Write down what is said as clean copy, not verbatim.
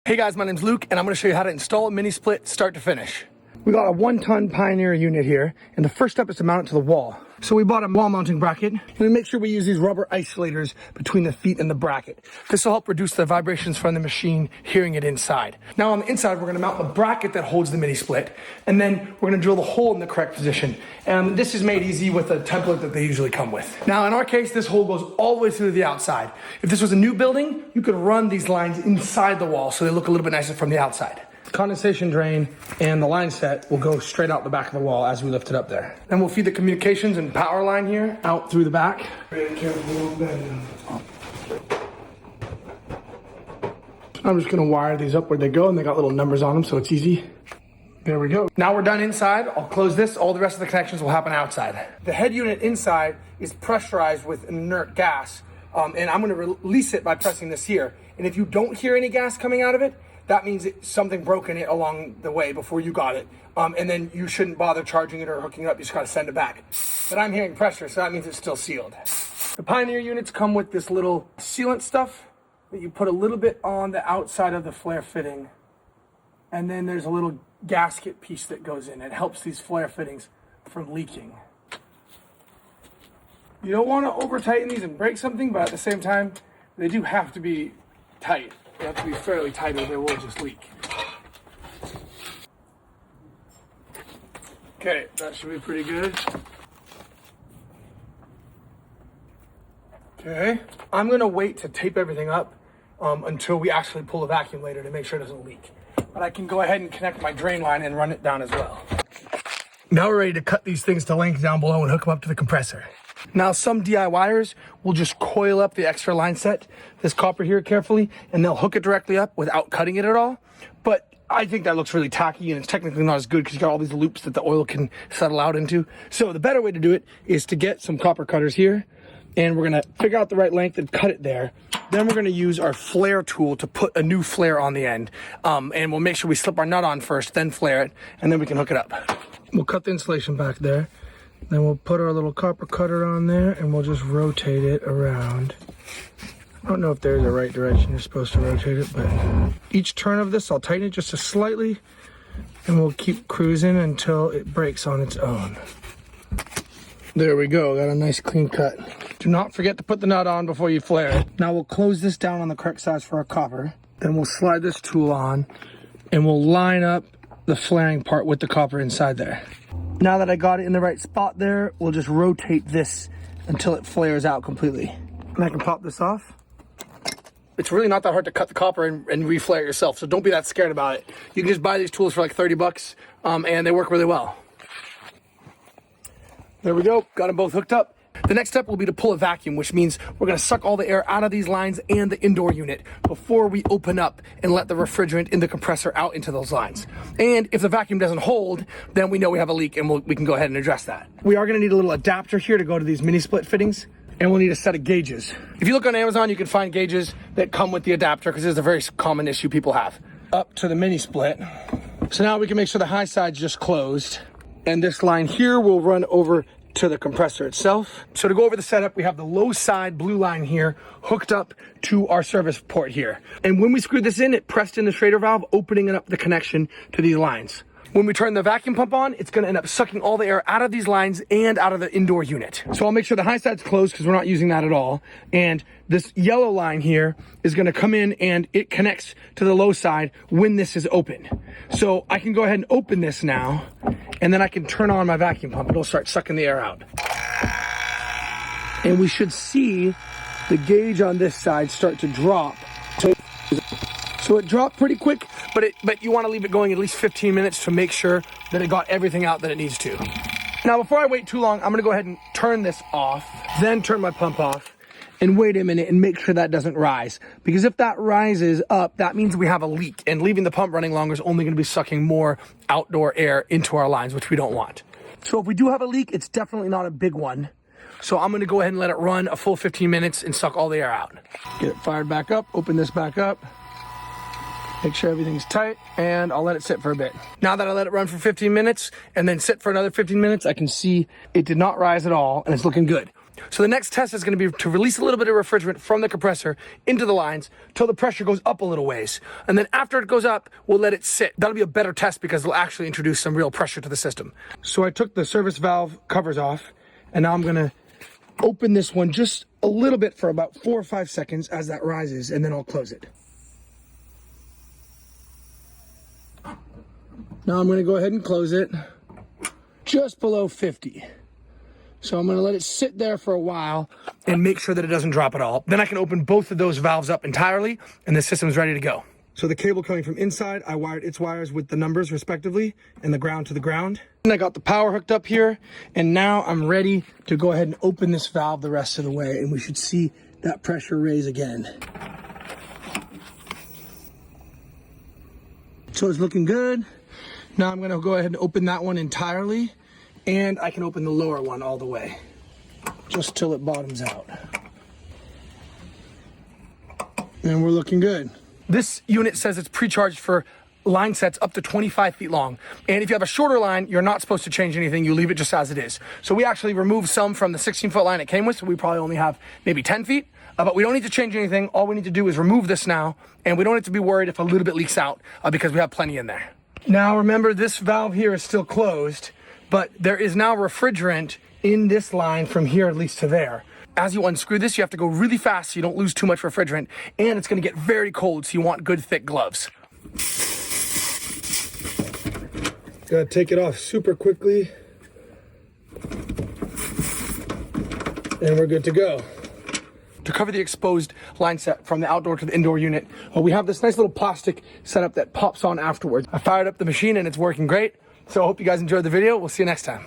Hey guys, my name's Luke, and I'm gonna show you how to install a mini split start to finish. We got a 1-ton Pioneer unit here, and the first step is to mount it to the wall. So we bought a wall mounting bracket, and we make sure we use these rubber isolators between the feet and the bracket. This will help reduce the vibrations from the machine hearing it inside. Now on the inside, we're gonna mount the bracket that holds the mini split, and then we're gonna drill the hole in the correct position. And this is made easy with a template that they usually come with. Now in our case, this hole goes all the way through the outside. If this was a new building, you could run these lines inside the wall so they look a little bit nicer from the outside. Condensation drain and the line set will go straight out the back of the wall as we lift it up there. Then we'll feed the communications and power line here out through the back. Very careful. I'm just gonna wire these up where they go, and they got little numbers on them so it's easy. There we go. Now we're done inside. I'll close this. All the rest of the connections will happen outside. The head unit inside is pressurized with inert gas, and I'm gonna release it by pressing this here. And if you don't hear any gas coming out of it, that means something broke in it along the way before you got it. And then you shouldn't bother charging it or hooking it up. You just gotta send it back. But I'm hearing pressure, so that means it's still sealed. The Pioneer units come with this little sealant stuff that you put a little bit on the outside of the flare fitting. And then there's a little gasket piece that goes in. It helps these flare fittings from leaking. You don't wanna over tighten these and break something, but at the same time, they do have to be tight. They have to be fairly tight or they will just leak. Okay, that should be pretty good. Okay, I'm gonna wait to tape everything up until we actually pull the vacuum later to make sure it doesn't leak. But I can go ahead and connect my drain line and run it down as well. Now we're ready to cut these things to length down below and hook them up to the compressor. Now some DIYers will just coil up the extra line set, this copper here carefully, and they'll hook it directly up without cutting it at all. But I think that looks really tacky and it's technically not as good because you got all these loops that the oil can settle out into. So the better way to do it is to get some copper cutters here, and we're gonna figure out the right length and cut it there. Then we're gonna use our flare tool to put a new flare on the end. And we'll make sure we slip our nut on first, then flare it, and then we can hook it up. We'll cut the insulation back there. Then we'll put our little copper cutter on there and we'll just rotate it around. I don't know if there's a right direction you're supposed to rotate it, but each turn of this, I'll tighten it just a slightly and we'll keep cruising until it breaks on its own. There we go, got a nice clean cut. Do not forget to put the nut on before you flare it. Now we'll close this down on the correct size for our copper. Then we'll slide this tool on and we'll line up the flaring part with the copper inside there. Now that I got it in the right spot there, we'll just rotate this until it flares out completely. And I can pop this off. It's really not that hard to cut the copper and reflare it yourself, so don't be that scared about it. You can just buy these tools for like 30 bucks, and they work really well. There we go, got them both hooked up. The next step will be to pull a vacuum, which means we're gonna suck all the air out of these lines and the indoor unit before we open up and let the refrigerant in the compressor out into those lines. And if the vacuum doesn't hold, then we know we have a leak and we can go ahead and address that. We are gonna need a little adapter here to go to these mini split fittings, and we'll need a set of gauges. If you look on Amazon, you can find gauges that come with the adapter because it's a very common issue people have. Up to the mini split. So now we can make sure the high side's just closed. And this line here will run over to the compressor itself. So to go over the setup, we have the low side blue line here hooked up to our service port here. And when we screwed this in, it pressed in the Schrader valve, opening up the connection to these lines. When we turn the vacuum pump on, it's gonna end up sucking all the air out of these lines and out of the indoor unit. So I'll make sure the high side's closed because we're not using that at all. And this yellow line here is gonna come in and it connects to the low side when this is open. So I can go ahead and open this now, and then I can turn on my vacuum pump. It'll start sucking the air out. And we should see the gauge on this side start to drop. So it dropped pretty quick, but you want to leave it going at least 15 minutes to make sure that it got everything out that it needs to. Now, before I wait too long, I'm going to go ahead and turn this off, then turn my pump off, and wait a minute and make sure that doesn't rise. Because if that rises up, that means we have a leak, and leaving the pump running longer is only going to be sucking more outdoor air into our lines, which we don't want. So if we do have a leak, it's definitely not a big one. So I'm going to go ahead and let it run a full 15 minutes and suck all the air out. Get it fired back up, open this back up. Make sure everything's tight, and I'll let it sit for a bit. Now that I let it run for 15 minutes and then sit for another 15 minutes, I can see it did not rise at all, and it's looking good. So the next test is going to be to release a little bit of refrigerant from the compressor into the lines till the pressure goes up a little ways. And then after it goes up, we'll let it sit. That'll be a better test because it'll actually introduce some real pressure to the system. So I took the service valve covers off, and now I'm going to open this one just a little bit for about 4 or 5 seconds as that rises, and then I'll close it. Now I'm going to go ahead and close it just below 50. So I'm going to let it sit there for a while and make sure that it doesn't drop at all. Then I can open both of those valves up entirely and the system's ready to go. So the cable coming from inside, I wired its wires with the numbers respectively and the ground to the ground. And I got the power hooked up here, and now I'm ready to go ahead and open this valve the rest of the way, and we should see that pressure raise again. So it's looking good. Now I'm going to go ahead and open that one entirely, and I can open the lower one all the way, just till it bottoms out. And we're looking good. This unit says it's pre-charged for line sets up to 25 feet long. And if you have a shorter line, you're not supposed to change anything. You leave it just as it is. So we actually removed some from the 16-foot line it came with, so we probably only have maybe 10 feet. But we don't need to change anything. All we need to do is remove this now, and we don't have to be worried if a little bit leaks out because we have plenty in there. Now remember, this valve here is still closed, but there is now refrigerant in this line from here at least to there. As you unscrew this, you have to go really fast so you don't lose too much refrigerant, and it's going to get very cold, so you want good thick gloves. Gotta take it off super quickly, and we're good to go. To cover the exposed line set from the outdoor to the indoor unit, we have this nice little plastic setup that pops on afterwards. I fired up the machine and it's working great. So I hope you guys enjoyed the video. We'll see you next time.